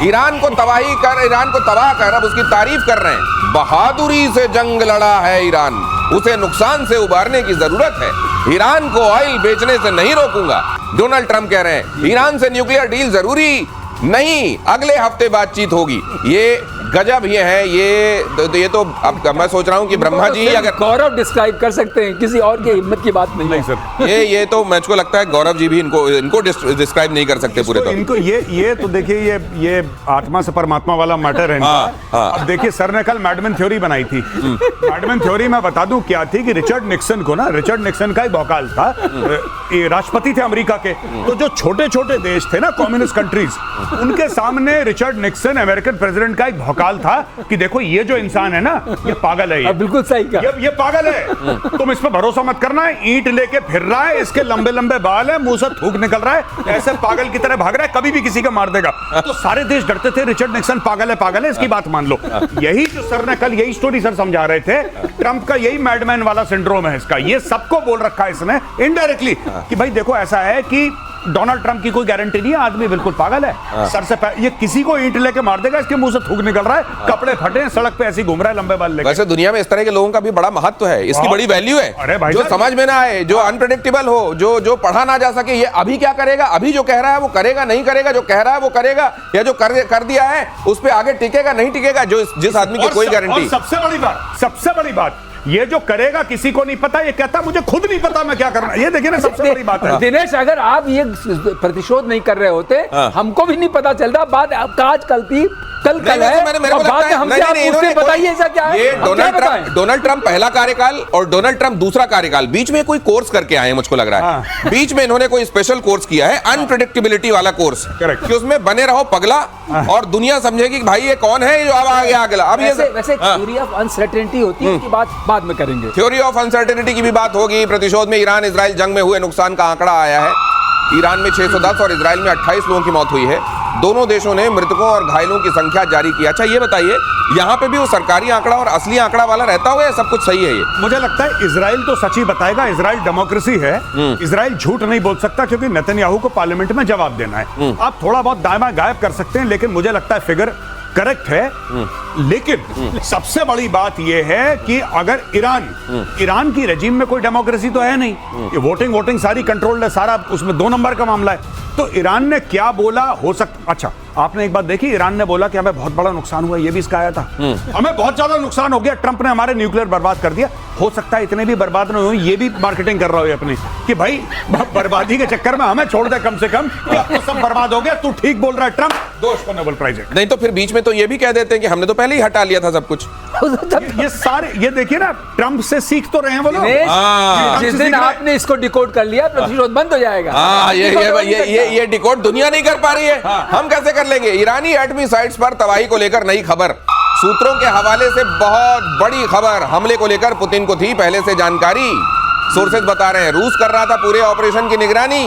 Iran को तबाह कर अब उसकी तारीफ कर रहे हैं। बहादुरी से जंग लड़ा है ईरान, उसे नुकसान से उबारने की जरूरत है। ईरान को ऑयल बेचने से नहीं रोकूंगा, डोनाल्ड ट्रंप कह रहे हैं। ईरान से न्यूक्लियर डील जरूरी नहीं, अगले हफ्ते बातचीत होगी। ये गजब ये है, ये तो अब मैं सोच रहा हूँ कि ब्रह्मा जी अगर गौरव डिस्क्राइब कर सकते हैं, किसी और की हिम्मत की बात नहीं है सर। ये तो मुझको लगता है गौरव जी भी इनको डिस्क्राइब नहीं कर सकते पूरे तौर। इनको ये तो देखिए ये आत्मा से परमात्मा वाला मैटर है इनका। अब देखिए सर ने कल मैडमैन थ्योरी बनाई थी। मैडमैन थ्योरी मैं बता दूं क्या थी कि रिचर्ड निक्सन का एक भौकाल था, ये राष्ट्रपति थे अमेरिका के। तो जो छोटे छोटे देश थे ना, कम्युनिस्ट कंट्रीज, उनके सामने रिचर्ड निक्सन अमेरिकन प्रेसिडेंट का एक भौकाल था कि देखो ये जो इंसान है ना, ये पागल है। बिल्कुल सही कहा, ये पागल है, तुम इस पर भरोसा मत करना है। ईंट लेके फिर रहा है, इसके लंबे लंबे बाल है, मुंह से थूक निकल रहा है, ऐसे पागल की तरह भाग रहा है, कभी भी किसी का मार देगा। तो सारे देश डरते थे, रिचर्ड निक्सन पागल है, इसकी बात मान लो। यही जो सर ने कल यही स्टोरी सर समझा रहे थे, ट्रंप का यही मैडमैन वाला सिंड्रोम है इसका। ये सबको बोल रखा है इसने इनडायरेक्टली कि भाई देखो ऐसा है कि डोनाल्ड ट्रंप की कोई गारंटी नहीं है, आदमी बिल्कुल पागल है। सर से ये किसी को ईंट लेके मार देगा, इसके मुंह से थूक निकल रहा है, कपड़े फटे, सड़क पे ऐसे घूम रहा है लंबे बाल लेके। वैसे दुनिया में इस तरह के लोगों का भी बड़ा महत्व है, इसकी बड़ी वैल्यू है। अरे भाई जो समझ में ना आए, जो अनप्रेडिक्टेबल हो, जो पढ़ा ना जा सके, ये अभी क्या करेगा, अभी जो कह रहा है वो करेगा नहीं करेगा, जो कह रहा है वो करेगा, या जो कर दिया है उस पर आगे टिकेगा नहीं टिकेगा, जिस आदमी की कोई गारंटी। सबसे बड़ी बात ये जो करेगा किसी को नहीं पता, ये कहता मुझे खुद नहीं पता मैं क्या करना। ये देखिए ना, सबसे बड़ी बात है। दिनेश, अगर आप ये प्रतिशोध नहीं कर रहे होते, हमको भी नहीं पता चलता। बात आज कल थी, कल है, और बाद में हमसे आप पूछते बताइए ऐसा क्या है। ये डोनाल्ड ट्रंप पहला कार्यकाल और डोनाल्ड ट्रंप दूसरा कार्यकाल, बीच में कोई कोर्स करके आए, मुझको लग रहा है बीच में इन्होंने कोई स्पेशल कोर्स किया है, अनप्रेडिक्टेबिलिटी वाला कोर्स, कि उसमें बने रहो पगला और दुनिया समझेगी कि भाई ये कौन है जो अब आ गया अगला। अब वैसे थ्योरी ऑफ अनसर्टेनिटी होती है, उसकी बात बाद में करेंगे। थ्योरी ऑफ अनसर्टेनिटी की भी बात होगी। प्रतिशोध में ईरान इजराइल जंग में हुए नुकसान का आंकड़ा आया है। ईरान में 610 और इजराइल में 28 लोगों की मौत हुई है। दोनों देशों ने मृतकों और घायलों की संख्या जारी की। अच्छा ये बताइए, यहाँ पे भी वो सरकारी आंकड़ा और असली आंकड़ा वाला रहता हुआ, सब कुछ सही है? ये मुझे लगता है इजराइल तो सच ही बताएगा। इजराइल डेमोक्रेसी है, इजराइल झूठ नहीं बोल सकता, क्योंकि नेतन्याहू को पार्लियामेंट में जवाब देना है। आप थोड़ा बहुत दाएं गायब कर सकते हैं, लेकिन मुझे लगता है फिगर करेक्ट है। लेकिन सबसे बड़ी बात यह है कि अगर ईरान की रेजिम में कोई डेमोक्रेसी तो है नहीं, ये वोटिंग सारी कंट्रोल्ड है, सारा उसमें 2 नंबर का मामला है। तो ईरान ने क्या बोला हो सकता, अच्छा आपने एक बात देखी, ईरान ने बोला कि हमें बहुत बड़ा नुकसान हुआ, ये भी इसका आया था, हमें बहुत ज्यादा नुकसान हो गया, ट्रंप ने हमारे न्यूक्लियर बर्बाद कर दिया। हो सकता है इतने भी बर्बाद नहीं हुए, ये भी मार्केटिंग कर रहा हो अपनी कि भाई बर्बादी के चक्कर में हमें छोड़ दे कम से कम, तो सब बर्बाद हो गया। तू ठीक बोल रहा है ट्रंप, दो उसको नोबेल प्राइज है। नहीं तो फिर बीच में तो ये भी कह देते हैं कि हमने तो पहले ही हटा लिया था सब कुछ। ये सारे, ये देखिए ना, ट्रंप से सीख तो रहे हैं वो लोग। जिस दिन आपने इसको डिकोड कर लिया, प्रतिशोध बंद हो जाएगा। ये डिकोड दुनिया नहीं कर पा रही है, हम कैसे कर लेंगे? ईरानी एटमी साइट्स पर तबाही को लेकर नई खबर, सूत्रों के हवाले से बहुत बड़ी खबर। हमले को लेकर पुतिन को थी पहले से जानकारी, सोर्सेज बता रहे हैं। रूस कर रहा था पूरे ऑपरेशन की निगरानी,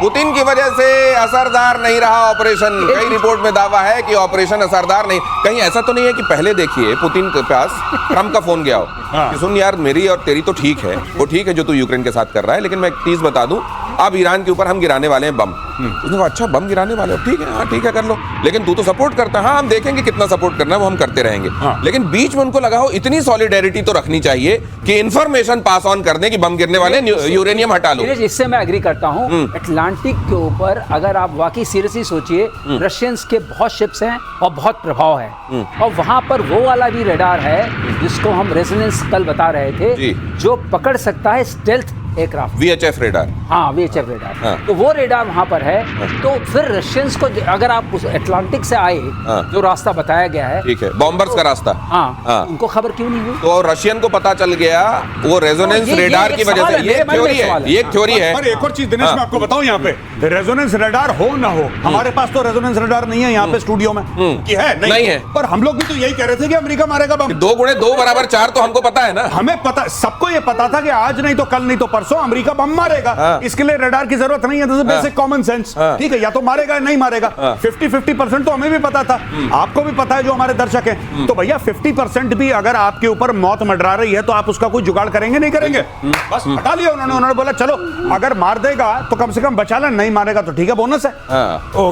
पुतिन की वजह से असरदार नहीं रहा ऑपरेशन। कई रिपोर्ट में दावा है कि ऑपरेशन असरदार नहीं। कहीं ऐसा तो नहीं है कि पहले देखिए पुतिन के पास ट्रंप का फोन गया हो कि सुन यार, मेरी और तेरी तो ठीक है, वो ठीक है जो तू यूक्रेन के साथ कर रहा है, लेकिन मैं एक चीज बता दूं, अब ईरान के ऊपर हम गिराने वाले हैं बम। उसने कहा अच्छा बम गिराने वाले हो, ठीक है, हाँ ठीक है कर लो, लेकिन तू तो सपोर्ट करता है। हाँ हम देखेंगे कितना सपोर्ट करना है, वो हम करते रहेंगे। लेकिन बीच में उनको लगा हो इतनी सॉलिडेरिटी तो रखनी चाहिए कि इंफॉर्मेशन पास ऑन कर दें कि बम गिरने वाले, यूरेनियम हटा लो। इससे मैं एग्री करता हूँ। अटलांटिक के ऊपर अगर आप वाकई सीरियसली सोचिए, रशियंस के बहुत शिप्स हैं और बहुत प्रभाव है, और वहां पर वो वाला भी रडार है जिसको हम रेजोनेंस कल बता रहे थे, जो पकड़ सकता है स्टेल्थ एयरक्राफ्ट, VHF रेडार। हाँ VHF रेडार, तो वो रेडार वहां पर है। तो फिर रशियंस को अगर आप उस अटलांटिक से आए, जो रास्ता बताया गया है, ठीक है, बॉम्बर्स का रास्ता, उनको खबर क्यों नहीं हुई? तो रशियन को पता चल गया वो रेजोनेंस रेडार की वजह से। ये थ्योरी है, ये थ्योरी है। और एक और चीज दिनेश मैं आपको बताऊं, यहाँ पे रेजोनेंस रेडार हो ना हो, हमारे पास तो रेजोनेंस रेडार नहीं है यहाँ पे स्टूडियो में, कि है नहीं है, पर हम लोग भी तो यही कह रहे थे कि अमेरिका मारेगा बम। 2 × 2 = 4 तो हमको पता है ना, हमें पता, सबको ये पता था कि आज नहीं तो कल नहीं तो परसों अमेरिका बम मारेगा, इसके लिए रडार की जरूरत नहीं है, बेसिक कॉमन सेंस, ठीक है, या तो मारेगा या नहीं मारेगा। 50-50% तो हमें भी पता था, आपको भी पता है, जो हमारे दर्शक हैं। तो भैया 50% भी अगर आपके ऊपर मौत मंडरा रही है तो आप उसका कोई जुगाड़ करेंगे नहीं करेंगे? बस हटा लिया उन्होंने बोला चलो अगर मार देगा तो कम से कम बचा ले, नहीं मारेगा तो ठीक है, बोनस है।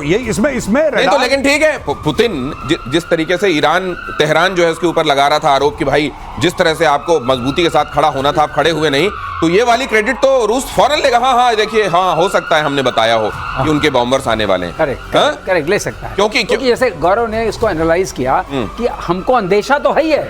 ये इसमें नहीं तो लेकिन ठीक है, पुतिन जिस तरीके से ईरान तेहरान जो है उसके ऊपर लगा रहा था आरोप कि भाई जिस तरह से आपको मजबूती के साथ खड़ा होना था आप खड़े हुए नहीं, तो ये वाली क्रेडिट तो रूस फौरन लेगा। हाँ देखिए, हाँ हो सकता है हमने बताया हो कि उनके बॉम्बर्स आने वाले हैं। करेक्ट ले सकता है, क्योंकि जैसे गौरव ने इसको एनालाइज किया कि हमको अंदेशा तो है ही है,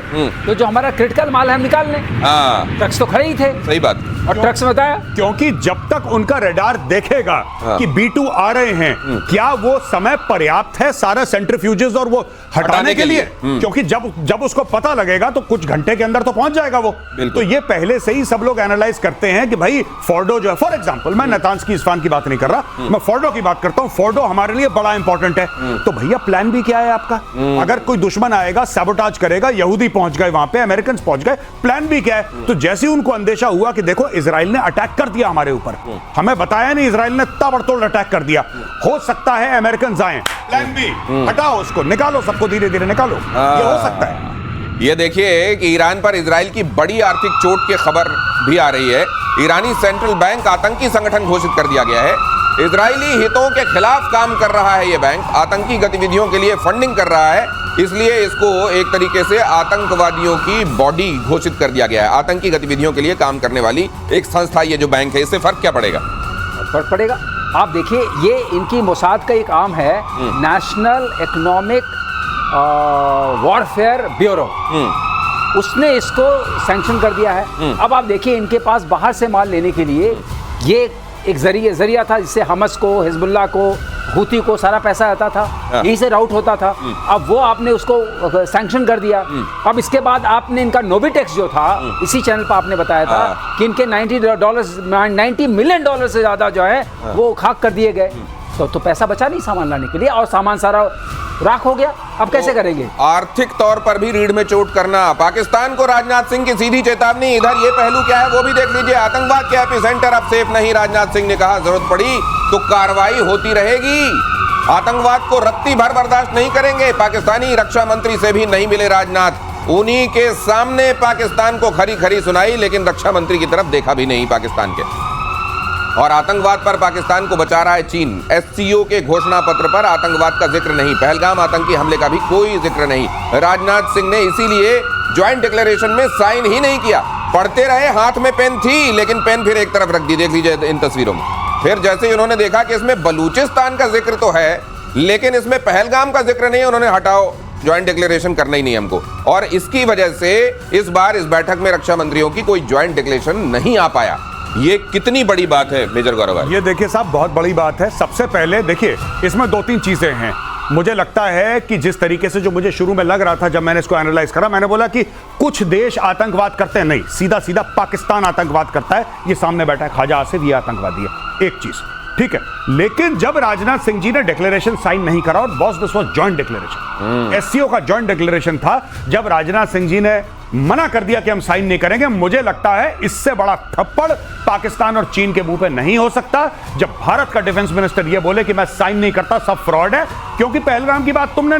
तो जो हमारा क्रिटिकल माल है हम निकाल लें। ट्रक्स तो खड़े ही थे, सही बात, और ट्रक्स में बताया क्योंकि जब तक उनका रडार देखेगा कि B2 आ रहे हैं, क्या वो समय पर्याप्त है सारा सेंट्रीफ्यूजेस और वो हटाने के लिए? क्योंकि जब उसको पता लगेगा तो कुछ घंटे के अंदर तो पहुंच जाएगा वो। तो ये पहले से ही सब लोग एनालाइज करते हैं कि भाई फोर्डो जो है, फॉर एग्जांपल, मैं नेतान्स की इस्फान की बात नहीं कर रहा, मैं फोर्डो की बात करता हूं। फोर्डो हमारे लिए बड़ा इंपॉर्टेंट है। तो भैया प्लान भी क्या है आपका? अगर कोई दुश्मन आएगा, सैबोटाज करेगा, यहूदी पहुंच गए वहां पे, अमेरिकन पहुंच गए, प्लान भी क्या है? तो जैसे ही उनको अंदेशा हुआ कि देखो इजराइल ने अटैक कर दिया हमारे ऊपर, हमें बताया नहीं, इजराइल ने ताबड़तोड़ अटैक कर दिया, हो सकता है अमेरिकन आए, प्लान बी, हटाओ उसको, निकालो सबको, धीरे धीरे निकालो, ये हो सकता है। ये देखिए कि ईरान पर इजराइल की बड़ी आर्थिक चोट की खबर भी आ रही है। ईरानी सेंट्रल बैंक आतंकी संगठन घोषित कर दिया गया है। इजरायली हितों के खिलाफ काम कर रहा है ये बैंक, आतंकी गतिविधियों के लिए फंडिंग कर रहा है, इसलिए इसको एक तरीके से आतंकवादियों की बॉडी घोषित कर दिया गया है। आतंकी गतिविधियों के लिए काम करने वाली एक संस्था ये जो बैंक है, इससे फर्क क्या पड़ेगा? फर्क पड़ेगा, आप देखिए, ये इनकी मोसाद का एक आम है, नेशनल इकोनॉमिक वॉरफेयर ब्यूरो, उसने इसको सैंक्शन कर दिया है। अब आप देखिए, इनके पास बाहर से माल लेने के लिए ये एक जरिया था, जिससे हमस को, हिजबुल्लाह को, हुती को सारा पैसा आता था, यहीं से राउट होता था। अब वो आपने उसको सैंक्शन कर दिया। अब इसके बाद आपने इनका नोबिटेक्स जो था, इसी चैनल पर आपने बताया था कि इनके $90 मिलियन से ज्यादा जो है वो खाक कर दिए गए। तो पैसा बचा नहीं सामान लाने के लिए, और सामान सारा राख हो गया। अब कैसे करेंगे? आर्थिक तौर पर भी रीढ़ में चोट करना। पाकिस्तान को राजनाथ सिंह की सीधी चेतावनी। इधर ये पहलू क्या है वो भी देख लीजिए। आतंकवाद के एपिसेंटर अब सेफ नहीं, राजनाथ सिंह ने कहा, जरूरत पड़ी तो कार्रवाई होती रहेगी। आतंकवाद को रत्ती भर बर्दाश्त नहीं करेंगे। पाकिस्तानी रक्षा मंत्री से भी नहीं मिले राजनाथ, उन्हीं के सामने पाकिस्तान को खरी खरी सुनाई, लेकिन रक्षा मंत्री की तरफ देखा भी नहीं पाकिस्तान के। और आतंकवाद पर पाकिस्तान को बचा रहा है चीन। SCO के घोषणा पत्र पर आतंकवाद का जिक्र नहीं, पहलगाम आतंकी हमले का भी कोई जिक्र नहीं। राजनाथ सिंह ने इसीलिए ज्वाइंट डिक्लेरेशन में साइन ही नहीं किया। पढ़ते रहे, हाथ में पेन थी, लेकिन पेन फिर एक तरफ रख दी। देख लीजिए इन तस्वीरों में। फिर जैसे ही उन्होंने देखा कि इसमें बलूचिस्तान का जिक्र तो है, लेकिन इसमें पहलगाम का जिक्र नहीं है, उन्होंने हटाओ, ज्वाइंट डिक्लेरेशन करना ही नहीं हमको। और इसकी वजह से इस बार इस बैठक में रक्षा मंत्रियों की कोई ज्वाइंट डिक्लेरेशन नहीं आ पाया। ये कितनी बड़ी बात है मेजर गौरव? ये देखिए साहब, बहुत बड़ी बात है। सबसे पहले देखिए, इसमें 2-3 चीजें हैं। मुझे लगता है कि जिस तरीके से, जो मुझे शुरू में लग रहा था जब मैंने इसको एनालाइज करा, मैंने बोला कि कुछ देश आतंकवाद करते हैं, नहीं, सीधा सीधा पाकिस्तान आतंकवाद करता है। ये सामने बैठा है ख्वाजा आसिफ, ये आतंकवादी है, एक चीज, ठीक है। लेकिन जब राजनाथ सिंह जी ने डिक्लेरेशन साइन नहीं करा, और boss this was joint declaration, SCO का जॉइंट डिक्लेरेशन था, जब राजनाथ सिंह जी ने मना कर दिया कि हम साइन नहीं करेंगे, मुझे लगता है इससे बड़ा थप्पड़ पाकिस्तान और चीन के मुंह पे नहीं हो सकता। जब भारत का डिफेंस मिनिस्टर ये बोले कि मैं साइन नहीं करता, सब फ्रॉड है, क्योंकि पहलगाम की बात तुमने